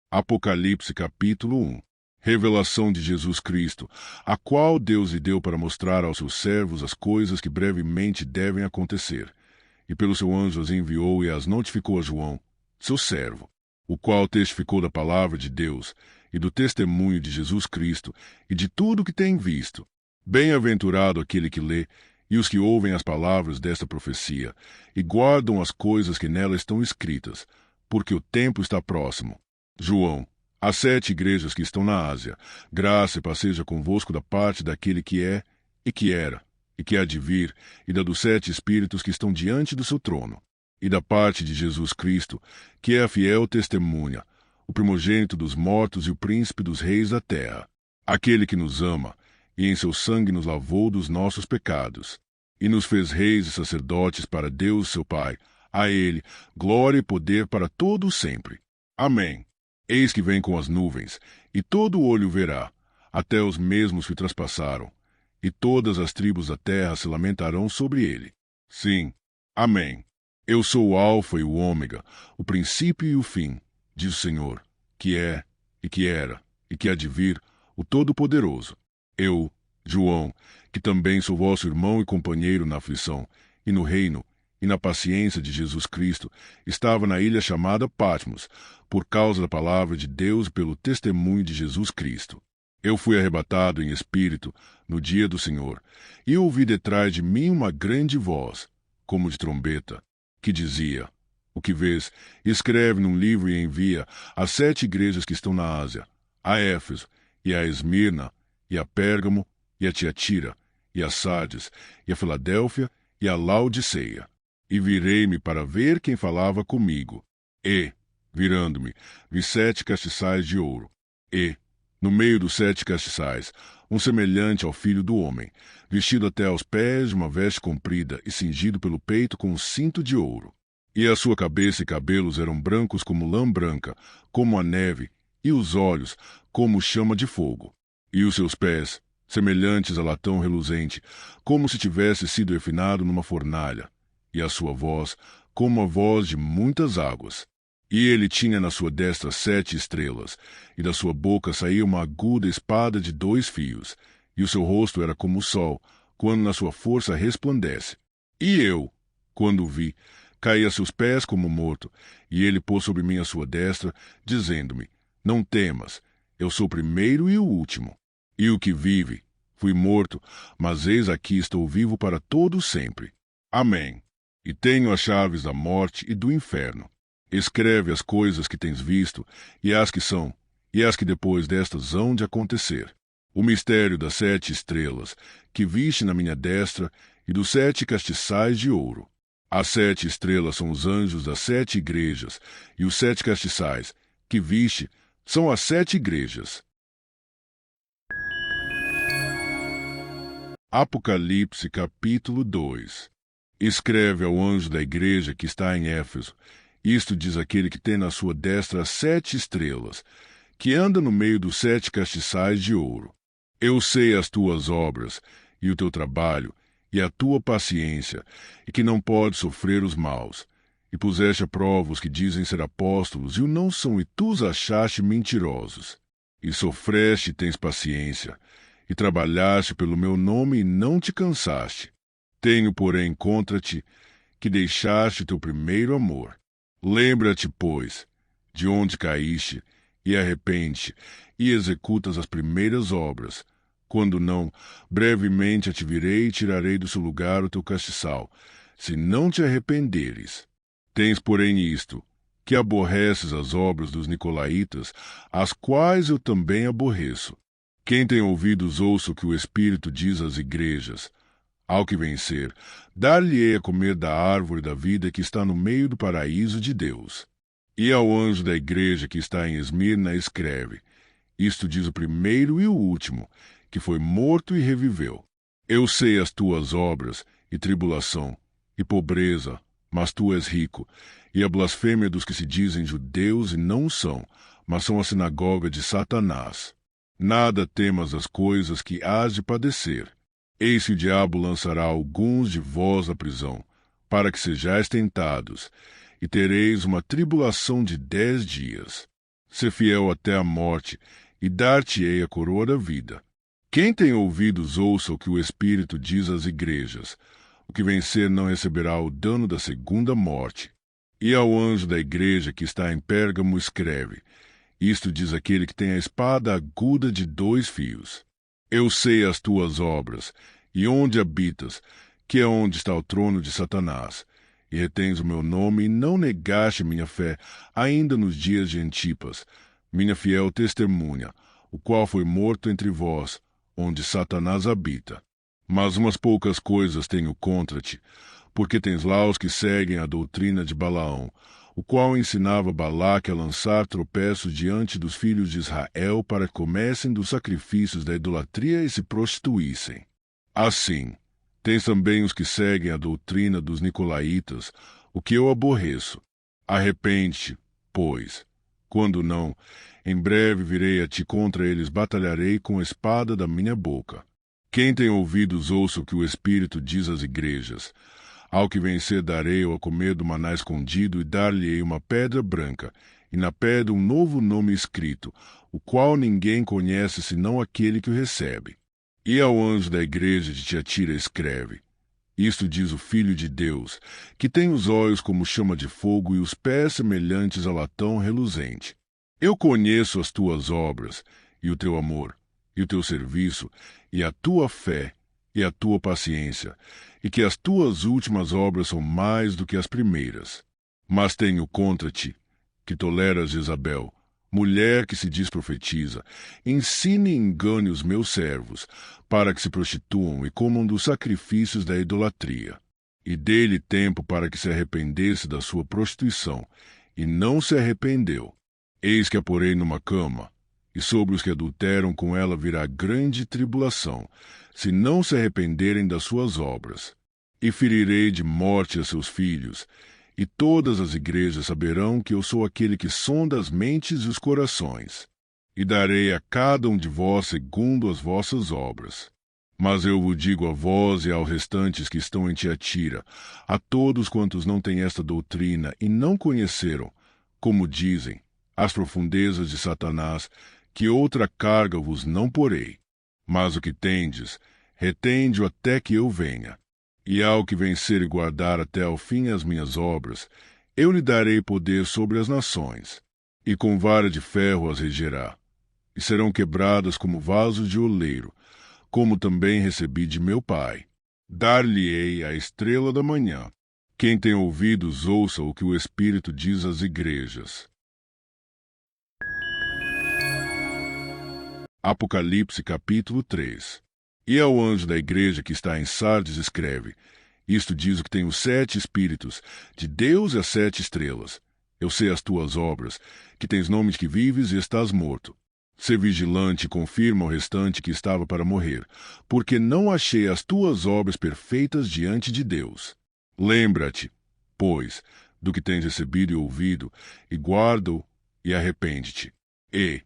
Apocalipse capítulo 1. Revelação de Jesus Cristo, a qual Deus lhe deu para mostrar aos seus servos as coisas que brevemente devem acontecer. E pelo seu anjo as enviou e as notificou a João, seu servo, o qual testificou da palavra de Deus e do testemunho de Jesus Cristo e de tudo o que tem visto. Bem-aventurado aquele que lê e os que ouvem as palavras desta profecia e guardam as coisas que nela estão escritas, porque o tempo está próximo. João, às 7 igrejas que estão na Ásia, graça e paz seja convosco da parte daquele que é, e que era, e que há de vir, e da dos 7 Espíritos que estão diante do seu trono, e da parte de Jesus Cristo, que é a fiel testemunha, o primogênito dos mortos e o príncipe dos reis da terra, aquele que nos ama, e em seu sangue nos lavou dos nossos pecados, e nos fez reis e sacerdotes para Deus seu Pai. A ele, glória e poder para todo o sempre. Amém. Eis que vem com as nuvens, e todo olho verá, até os mesmos que traspassaram, e todas as tribos da terra se lamentarão sobre ele. Sim, amém. Eu sou o Alfa e o Ômega, o princípio e o fim, diz o Senhor, que é, e que era, e que há de vir, o Todo-Poderoso. Eu, João, que também sou vosso irmão e companheiro na aflição, e no reino, e na paciência de Jesus Cristo, estava na ilha chamada Patmos, por causa da palavra de Deus e pelo testemunho de Jesus Cristo. Eu fui arrebatado em espírito no dia do Senhor, e ouvi detrás de mim uma grande voz, como de trombeta, que dizia: O que vês, escreve num livro e envia às 7 igrejas que estão na Ásia, a Éfeso, e a Esmirna, e a Pérgamo, e a Tiatira, e a Sardes, e a Filadélfia, e a Laodiceia. E virei-me para ver quem falava comigo. E, virando-me, vi 7 castiçais de ouro. E, no meio dos 7 castiçais, um semelhante ao Filho do Homem, vestido até aos pés de uma veste comprida e cingido pelo peito com um cinto de ouro. E a sua cabeça e cabelos eram brancos como lã branca, como a neve, e os olhos como chama de fogo. E os seus pés, semelhantes a latão reluzente, como se tivesse sido refinado numa fornalha. E a sua voz, como a voz de muitas águas. E ele tinha na sua destra 7 estrelas, e da sua boca saía uma aguda espada de 2 fios, e o seu rosto era como o sol, quando na sua força resplandece. E eu, quando o vi, caí a seus pés como morto, e ele pôs sobre mim a sua destra, dizendo-me: Não temas, eu sou o primeiro e o último. E o que vive, fui morto, mas eis aqui estou vivo para todo sempre. Amém. E tenho as chaves da morte e do inferno. Escreve as coisas que tens visto, e as que são, e as que depois destas hão de acontecer. O mistério das 7 estrelas, que viste na minha destra, e dos 7 castiçais de ouro. As 7 estrelas são os anjos das 7 igrejas, e os 7 castiçais, que viste, são as 7 igrejas. Apocalipse capítulo 2. Escreve ao anjo da igreja que está em Éfeso: Isto diz aquele que tem na sua destra as 7 estrelas, que anda no meio dos 7 castiçais de ouro. Eu sei as tuas obras, e o teu trabalho, e a tua paciência, e que não podes sofrer os maus. E puseste à prova os que dizem ser apóstolos, e o não são, e tu os achaste mentirosos. E sofreste e tens paciência, e trabalhaste pelo meu nome e não te cansaste. Tenho, porém, contra ti, que deixaste teu primeiro amor. Lembra-te, pois, de onde caíste, e arrepende-te, e executas as primeiras obras. Quando não, brevemente te virei e tirarei do seu lugar o teu castiçal, se não te arrependeres. Tens, porém, isto, que aborreces as obras dos nicolaítas, as quais eu também aborreço. Quem tem ouvidos ouça o que o Espírito diz às igrejas. Ao que vencer, dar-lhe-ei a comer da árvore da vida que está no meio do paraíso de Deus. E ao anjo da igreja que está em Esmirna escreve: Isto diz o primeiro e o último, que foi morto e reviveu. Eu sei as tuas obras, e tribulação, e pobreza, mas tu és rico, e a blasfêmia dos que se dizem judeus e não são, mas são a sinagoga de Satanás. Nada temas as coisas que hás de padecer. Eis que o diabo lançará alguns de vós na prisão, para que sejais tentados, e tereis uma tribulação de 10 dias. Sê fiel até a morte, e dar-te-ei a coroa da vida. Quem tem ouvidos, ouça o que o Espírito diz às igrejas. O que vencer não receberá o dano da segunda morte. E ao anjo da igreja que está em Pérgamo escreve: Isto diz aquele que tem a espada aguda de 2 fios. Eu sei as tuas obras, e onde habitas, que é onde está o trono de Satanás. E retens o meu nome, e não negaste minha fé, ainda nos dias de Antipas, minha fiel testemunha, o qual foi morto entre vós, onde Satanás habita. Mas umas poucas coisas tenho contra ti, porque tens lá os que seguem a doutrina de Balaão, o qual ensinava Balaque a lançar tropeços diante dos filhos de Israel para que comessem dos sacrifícios da idolatria e se prostituíssem. Assim, tens também os que seguem a doutrina dos nicolaítas, o que eu aborreço. Arrepende-te, pois. Quando não, em breve virei a ti, contra eles batalharei com a espada da minha boca. Quem tem ouvidos, ouça o que o Espírito diz às igrejas. Ao que vencer darei a comer do maná escondido, e dar-lhe-ei uma pedra branca, e na pedra um novo nome escrito, o qual ninguém conhece senão aquele que o recebe. E ao anjo da igreja de Tiatira escreve: Isto diz o Filho de Deus, que tem os olhos como chama de fogo e os pés semelhantes a latão reluzente. Eu conheço as tuas obras, e o teu amor, e o teu serviço, e a tua fé, e a tua paciência, e que as tuas últimas obras são mais do que as primeiras. Mas tenho contra ti, que toleras Jezabel, mulher que se diz profetiza, ensine e engane os meus servos, para que se prostituam e comam dos sacrifícios da idolatria. E dê-lhe tempo para que se arrependesse da sua prostituição, e não se arrependeu. Eis que a porei numa cama, e sobre os que adulteram com ela virá grande tribulação, se não se arrependerem das suas obras. E ferirei de morte a seus filhos, e todas as igrejas saberão que eu sou aquele que sonda as mentes e os corações. E darei a cada um de vós segundo as vossas obras. Mas eu vos digo a vós e aos restantes que estão em Tiatira, a todos quantos não têm esta doutrina e não conheceram, como dizem, as profundezas de Satanás, que outra carga vos não porei. Mas o que tendes, retende-o até que eu venha. E ao que vencer e guardar até ao fim as minhas obras, eu lhe darei poder sobre as nações, e com vara de ferro as regerá, e serão quebradas como vasos de oleiro, como também recebi de meu Pai. Dar-lhe-ei a estrela da manhã. Quem tem ouvidos, ouça o que o Espírito diz às igrejas. Apocalipse capítulo 3. E ao anjo da igreja que está em Sardes escreve: Isto diz o que tem os 7 espíritos de Deus e as 7 estrelas. Eu sei as tuas obras, que tens nome de que vives e estás morto. Sê vigilante e confirma ao restante que estava para morrer, porque não achei as tuas obras perfeitas diante de Deus. Lembra-te, pois, do que tens recebido e ouvido, e guarda-o e arrepende-te. E,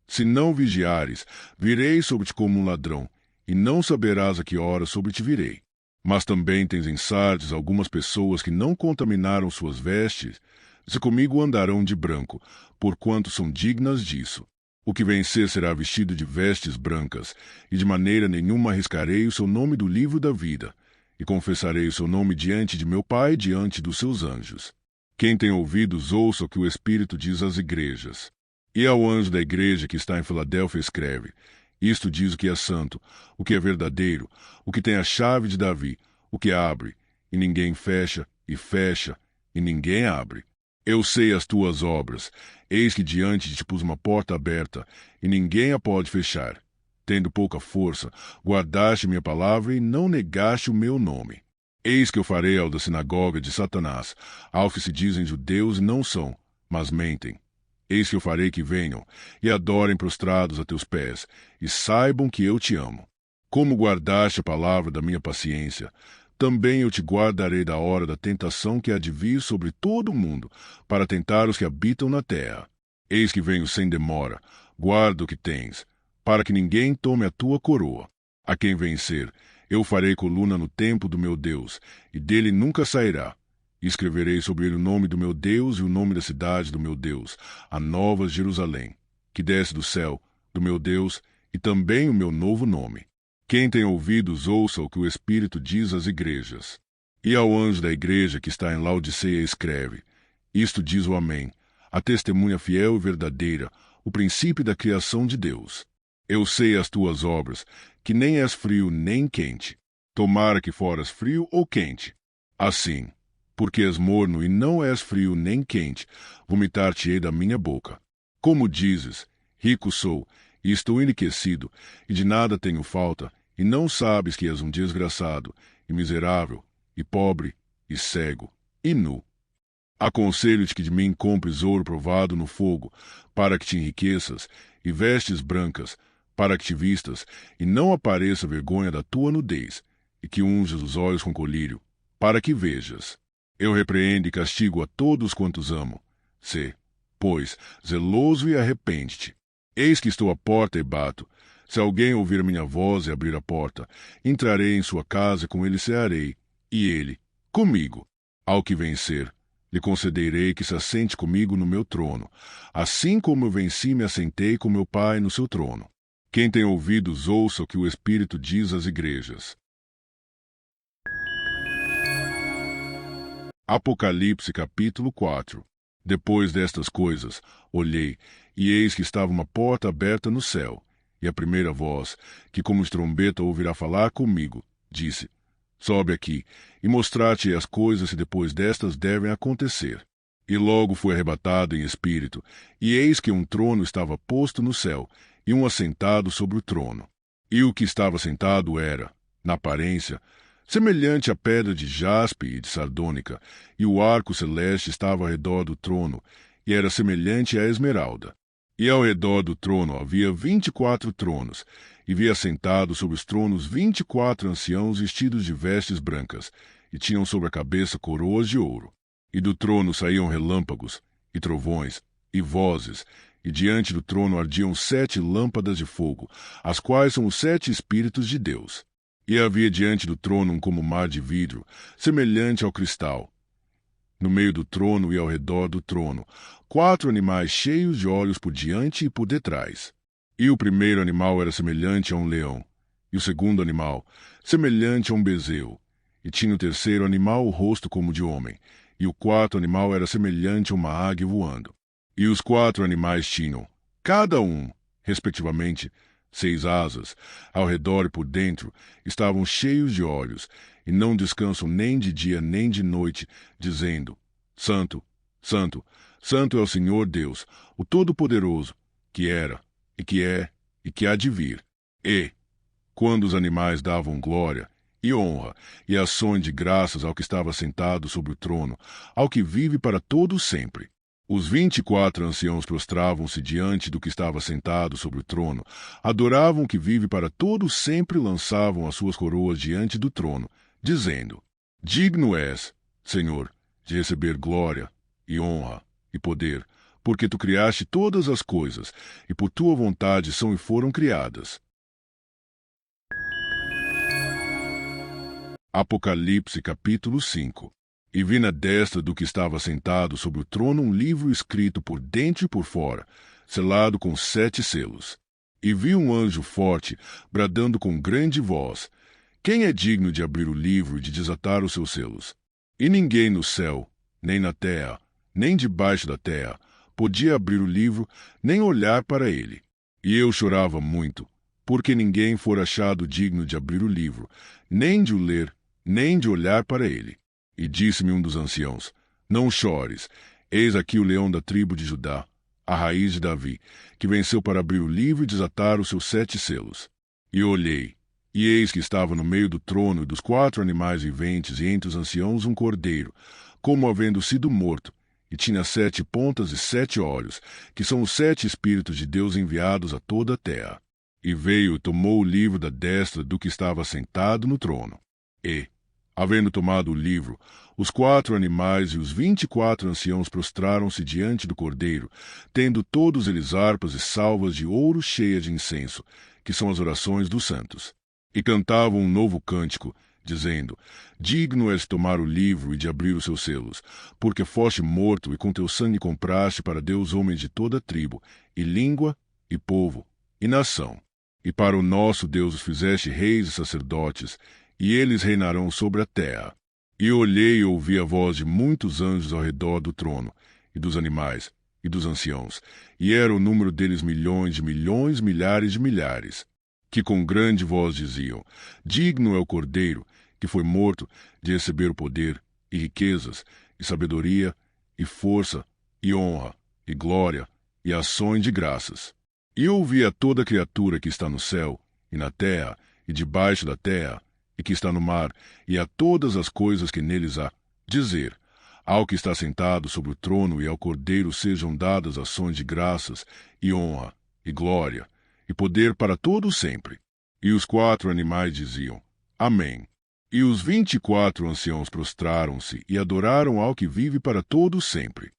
se não vigiares, virei sobre ti como um ladrão, e não saberás a que hora sobre ti virei. Mas também tens em Sardes algumas pessoas que não contaminaram suas vestes, se comigo andarão de branco, porquanto são dignas disso. O que vencer será vestido de vestes brancas, e de maneira nenhuma arriscarei o seu nome do livro da vida, e confessarei o seu nome diante de meu Pai e diante dos seus anjos. Quem tem ouvidos, ouça o que o Espírito diz às igrejas. E ao anjo da igreja que está em Filadélfia escreve: Isto diz o que é santo, o que é verdadeiro, o que tem a chave de Davi, o que abre, e ninguém fecha, e ninguém abre. Eu sei as tuas obras, eis que diante de ti pus uma porta aberta, e ninguém a pode fechar. Tendo pouca força, guardaste minha palavra e não negaste o meu nome. Eis que eu farei ao da sinagoga de Satanás, aos que se dizem judeus e não são, mas mentem. Eis que eu farei que venham, e adorem prostrados a teus pés, e saibam que eu te amo. Como guardaste a palavra da minha paciência, também eu te guardarei da hora da tentação que há de vir sobre todo o mundo, para tentar os que habitam na terra. Eis que venho sem demora, guarda o que tens, para que ninguém tome a tua coroa. A quem vencer, eu farei coluna no templo do meu Deus, e dele nunca sairá. e escreverei sobre ele o nome do meu Deus e o nome da cidade do meu Deus, a nova Jerusalém, que desce do céu, do meu Deus, e também o meu novo nome. Quem tem ouvidos, ouça o que o Espírito diz às igrejas. E ao anjo da igreja que está em Laodiceia escreve: Isto diz o Amém, a testemunha fiel e verdadeira, o princípio da criação de Deus. Eu sei as tuas obras, que nem és frio nem quente. Tomara que foras frio ou quente. Assim, porque és morno e não és frio nem quente, vomitar-te-ei da minha boca. Como dizes, rico sou, e estou enriquecido, e de nada tenho falta, e não sabes que és um desgraçado, e miserável, e pobre, e cego, e nu. Aconselho-te que de mim compres ouro provado no fogo, para que te enriqueças, e vestes brancas, para que te vistas, e não apareça vergonha da tua nudez, e que unjas os olhos com colírio, para que vejas. Eu repreendo e castigo a todos quantos amo. Sê, pois, zeloso e arrepende-te. Eis que estou à porta e bato. Se alguém ouvir minha voz e abrir a porta, entrarei em sua casa e com ele cearei, e ele, comigo. Ao que vencer, lhe concederei que se assente comigo no meu trono, assim como eu venci e me assentei com meu Pai no seu trono. Quem tem ouvidos, ouça o que o Espírito diz às igrejas. Apocalipse capítulo 4. Depois destas coisas, olhei, e eis que estava uma porta aberta no céu, e a primeira voz, que como de trombeta ouvirá falar comigo, disse: Sobe aqui, e mostrar-te as coisas que depois destas devem acontecer. E logo fui arrebatado em espírito, e eis que um trono estava posto no céu, e um assentado sobre o trono. E o que estava sentado era, na aparência, semelhante à pedra de jaspe e de sardônica, e o arco celeste estava ao redor do trono, e era semelhante à esmeralda. E ao redor do trono havia 24 tronos, e vi assentados sobre os tronos 24 anciãos vestidos de vestes brancas, e tinham sobre a cabeça coroas de ouro. E do trono saíam relâmpagos, e trovões, e vozes, e diante do trono ardiam 7 lâmpadas de fogo, as quais são os 7 Espíritos de Deus. E havia diante do trono um como mar de vidro, semelhante ao cristal. No meio do trono e ao redor do trono, 4 animais cheios de olhos por diante e por detrás. E o primeiro animal era semelhante a um leão, e o segundo animal, semelhante a um bezerro. E tinha o terceiro animal o rosto como de homem, e o quarto animal era semelhante a uma águia voando. E os 4 animais tinham, cada um, respectivamente, 6 asas, ao redor e por dentro, estavam cheios de olhos, e não descansam nem de dia nem de noite, dizendo: Santo, Santo, Santo é o Senhor Deus, o Todo-Poderoso, que era, e que é, e que há de vir. E, quando os animais davam glória, e honra, e ações de graças ao que estava sentado sobre o trono, ao que vive para todo sempre, os 24 anciãos prostravam-se diante do que estava sentado sobre o trono, adoravam o que vive para todo sempre e lançavam as suas coroas diante do trono, dizendo: Digno és, Senhor, de receber glória, e honra, e poder, porque tu criaste todas as coisas, e por tua vontade são e foram criadas. Apocalipse capítulo 5. E vi na destra do que estava sentado sobre o trono um livro escrito por dentro e por fora, selado com 7 selos. E vi um anjo forte, bradando com grande voz: Quem é digno de abrir o livro e de desatar os seus selos? E ninguém no céu, nem na terra, nem debaixo da terra, podia abrir o livro, nem olhar para ele. E eu chorava muito, porque ninguém fora achado digno de abrir o livro, nem de o ler, nem de olhar para ele. E disse-me um dos anciãos: Não chores, eis aqui o leão da tribo de Judá, a raiz de Davi, que venceu para abrir o livro e desatar os seus 7 selos. E olhei, e eis que estava no meio do trono e dos 4 animais viventes e entre os anciãos um cordeiro, como havendo sido morto, e tinha 7 pontas e 7 olhos, que são os 7 Espíritos de Deus enviados a toda a terra. E veio e tomou o livro da destra do que estava sentado no trono. E, havendo tomado o livro, os 4 animais e os 24 anciãos prostraram-se diante do cordeiro, tendo todos eles harpas e salvas de ouro cheias de incenso, que são as orações dos santos. E cantavam um novo cântico, dizendo: Digno és tomar o livro e de abrir os seus selos, porque foste morto e com teu sangue compraste para Deus homens de toda tribo, e língua, e povo, e nação. E para o nosso Deus os fizeste reis e sacerdotes, e eles reinarão sobre a terra. E olhei e ouvi a voz de muitos anjos ao redor do trono, e dos animais, e dos anciãos, e era o número deles milhões de milhões, milhares de milhares, que com grande voz diziam: Digno é o Cordeiro, que foi morto, de receber o poder, e riquezas, e sabedoria, e força, e honra, e glória, e ações de graças. E ouvi a toda criatura que está no céu, e na terra, e debaixo da terra, e que está no mar, e a todas as coisas que neles há, dizer: Ao que está sentado sobre o trono e ao Cordeiro sejam dadas ações de graças, e honra, e glória, e poder para todo sempre. E os 4 animais diziam: Amém. E os 24 anciãos prostraram-se e adoraram ao que vive para todo sempre.